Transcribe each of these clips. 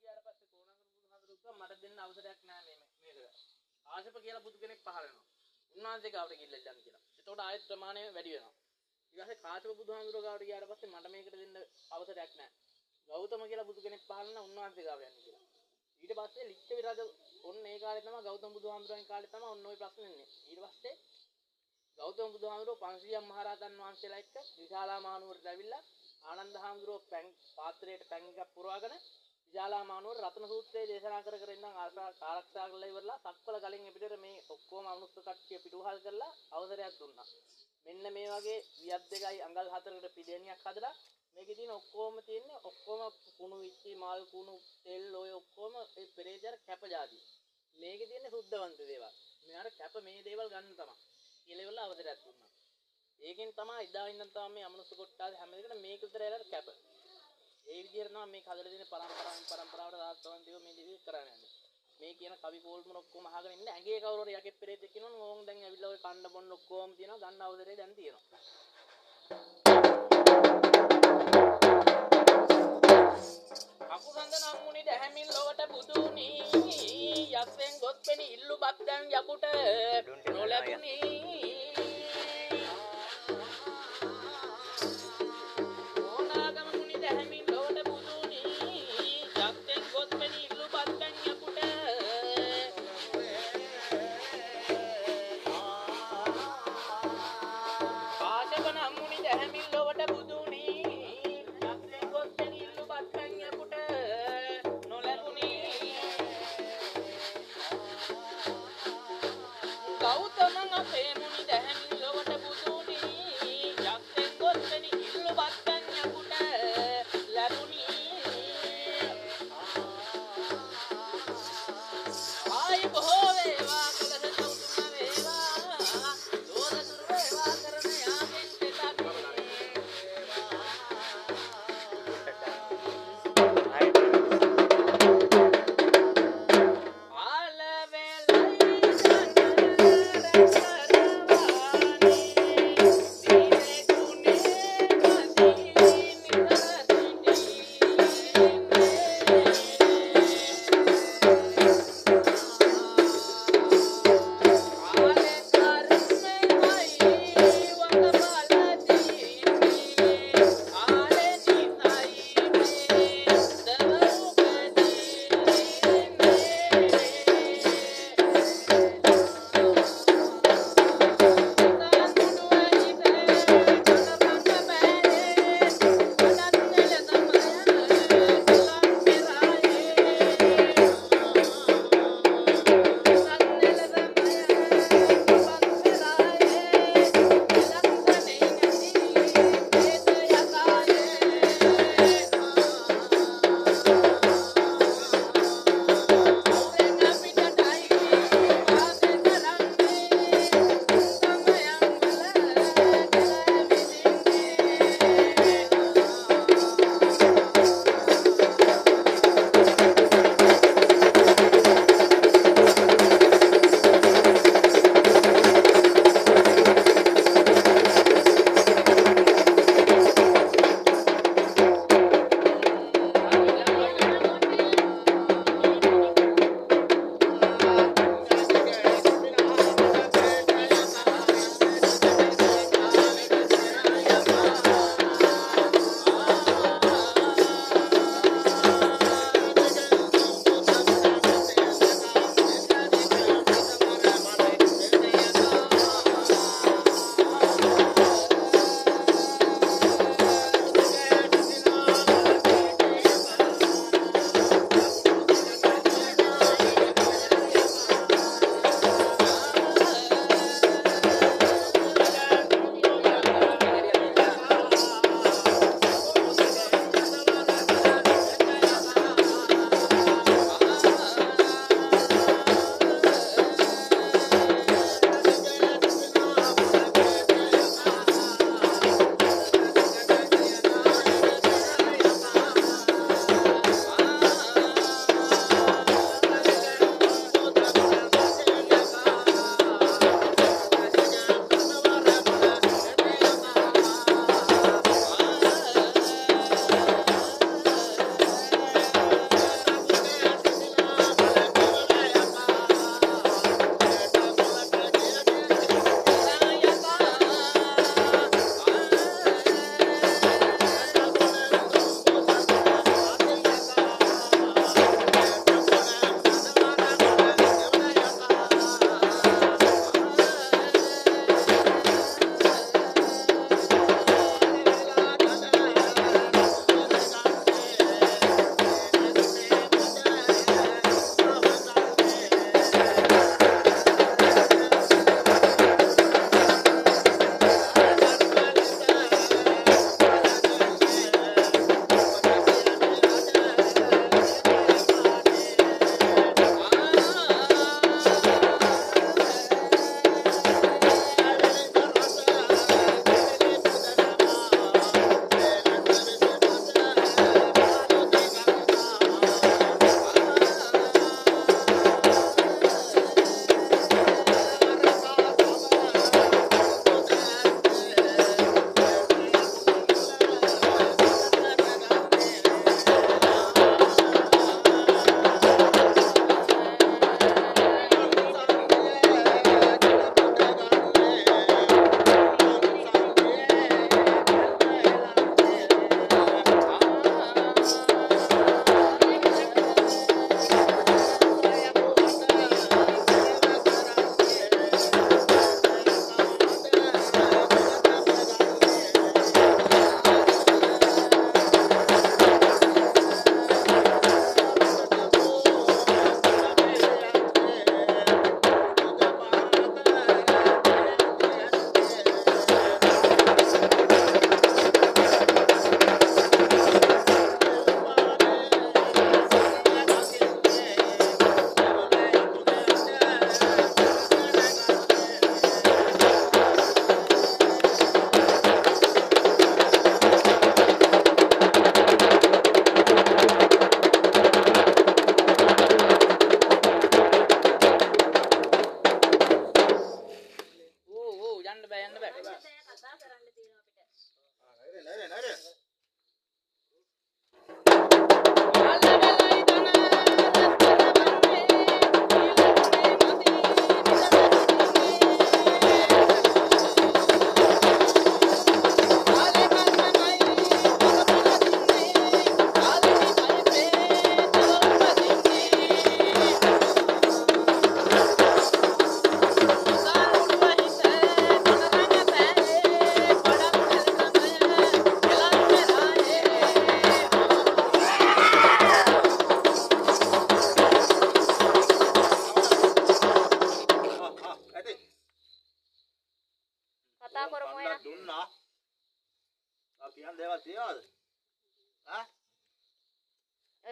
ගියාට පස්සේ කොණාගම බුදුහාමුදුරුවෝ මට දෙන්න අවසරයක් නැහැ මේකට. ආශප කියලා බුදු කෙනෙක් පහළ වෙනවා. උන්වහන්සේ ගාවට ගිහිල්ලා ඉල්ලන්න කියලා. එතකොට ආයත ප්‍රමාණය වැඩි වෙනවා. ඊට පස්සේ කාශ්‍යප බුදුහාමුදුරුවෝ ගාවට ගියාට පස්සේ මට මේකට දෙන්න අවසරයක් නැහැ. ගෞතම කියලා බුදු කෙනෙක් පහළ වෙනා උන්වහන්සේ ගාව යන්න කියලා. ඊට පස්සේ ලිච්ඡවි රජ ඔන්න ඒ කාලේ තමයි ගෞතම බුදුහාමුදුරුවන්ගේ කාලේ තමයි ඔන්න ওই ප්‍රශ්නේ එන්නේ. ඊට පස්සේ ගෞතම බුදුහාමුදුරුවෝ 500ක් මහරහතන් වහන්සේලා එක්ක විශාලා මහනුවරට ඇවිල්ලා ආනන්ද හාමුදුරුවෝ පාත්‍රයට පැන් එකක් පුරවගෙන විශාලා මහනුවර රත්න සූත්‍රයේ දේශනා කර කර ඉඳන් ආරක්ෂා කරලා ඉවරලා සක්වල ගලින් පිටර මේ ඔක්කොම අනුස්ස කට්ටිය පිටුවහල් කරලා අවසරයක් දුන්නා. මෙන්න මේ වගේ වියත් දෙකයි අඟල් හතරකට පිළිණියක් හදලා මේකේ තියෙන ඔක්කොම තියෙන්නේ ඔක්කොම කුණු විච්චි මල් කුණු තෙල් ඔය ඔක්කොම ඒ පෙරේතර කැප જાති. මේකේ තියෙන්නේ සුද්ධවන්ත දේවල්. මෙයාට කැප මේ දේවල් ගන්න තමයි. කියලා අවසරයක් දුන්නා. ඒකෙන් තමයි ඉදා ඉඳන් තමයි මේ අමනුෂ්‍ය කොට්ටාද හැම දෙයකටම මේක විතර ඇලට කැප. ඒ විදිහට තමයි මේ කදලා දෙන පරම්පරාවට රාජ්‍යවන්තියෝ මේ දෙවි කරන්නේ යන්නේ. මේ කියන කවි පොල්මුණ ඔක්කොම අහගෙන ඉන්න ඇඟේ කවුරු හරි යකෙක් පෙරේතෙක් කියනවනම් ඕන් දැන් ඇවිල්ලා ඔය කණ්ඩ බොන්න ඔක්කොම තියෙනවා ගන්න අවසරය දැන් තියෙනවා. අකුසන්ද නම් මුනි දැහැමින් ලොවට බුදුනි යක්ෙන් ගොත් පෙනි ඉල්ලු බක්දන් යකුට නොලැබුණි. ගෞතමං අපේ මුනි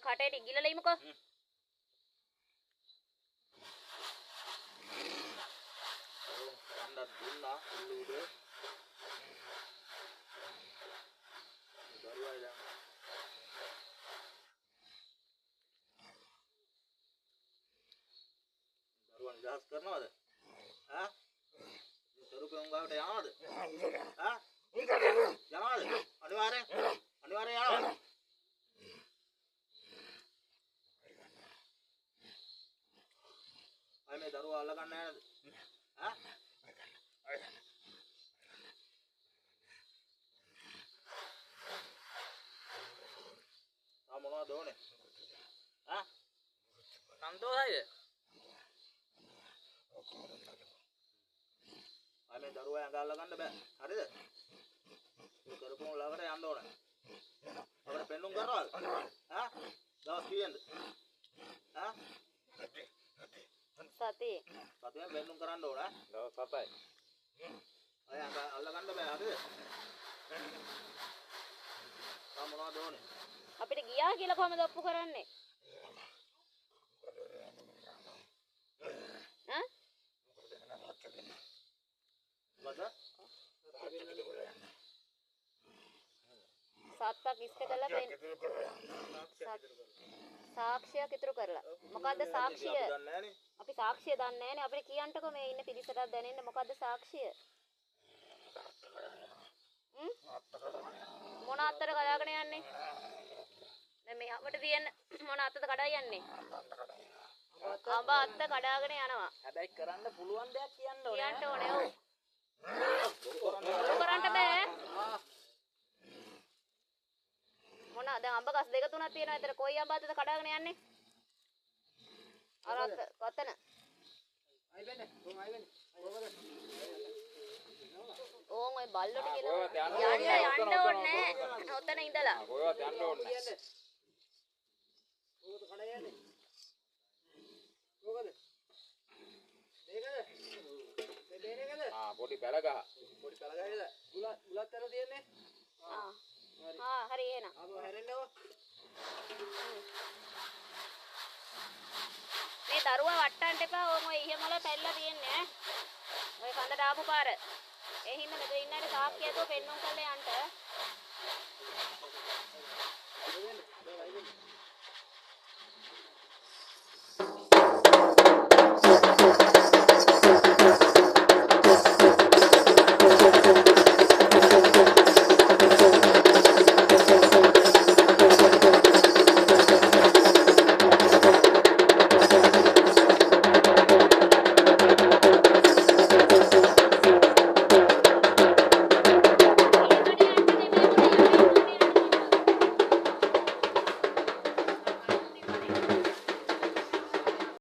කටේට ඉගිලලා ඉමුකෝ. අnder දුන්නා උඩේ දරුවා දැන් දරුවා නිදහස් කරනවද ඈ මේ දරුකම් ගාවට යනවද ඈ යනවද අනිවාර්යෙන් යනවා අය මේ දරුවා අල්ල ගන්න නැහැ නේද ඈ මොනවද ඕනේ ඈ සන්තෝෂයිද අය මේ දරුවා ඇඟ අල්ල ගන්න බෑ හරිද මේ කරපොන් ළඟට යන්න ඕනේ අපිට පෙන්නුම් කරනවද ඈ දවස් කීයෙන්ද ඈ සතිය පෙන්නුම් කරන්න ඕනේ දවස් 7යි අය ඇඟ අල්ල ගන්න බෑ හරිද මොනවද ඕනේ අපිට ගියා කියලා කොහමද ඔප්පු කරන්නේ ඈ මොකද සත්‍යක් ඉස්ත කළා සාක්ෂියක් ඉතුරු කරලා මොකද්ද සාක්ෂිය අපි සාක්ෂිය දන්නේ නැහැනේ අපිට කියන්නකෝ මේ ඉන්න පිරිසට දැනෙන්න මොකද්ද සාක්ෂිය මොන අත්තර කඩාගෙන යන්නේ දැන් මේ අපිට තියෙන මොන අත්තද කඩා යන්නේ අඹ අත්ත කඩාගෙන යනවා හැබැයි කරන්න පුළුවන් දෙයක් කියන්න ඕනේ ඔව් කරන්න බෑ මොන දැන් අඹ ගස් දෙක තුනක් තියෙනවා විතර කොයි අඹ අතද කඩාගෙන යන්නේ අර අතන අයි වෙන්නේ ඕන් ඔය බල්ලොට කියලා යන්න ඕනේ ඔතන ඉඳලා කොහෙවත් යන්න ඕනේ නැහැ ඕක කඩ යන්නේ මොකද මේකද පොඩි පැල ගහ ගුලත් තර තියෙන්නේ හරි එහෙනම් ආව හැරෙන්නකෝ මේ දරුවා වට්ටන්න එපා ඕම ඔය ඉහෙමල පැල්ලලා තියන්නේ ඔය කන්දට ආපු පාර ඒ හින්දා මෙතන ඉන්න අය සාක්කියතෝ පෙන්නුම් කරලා යන්න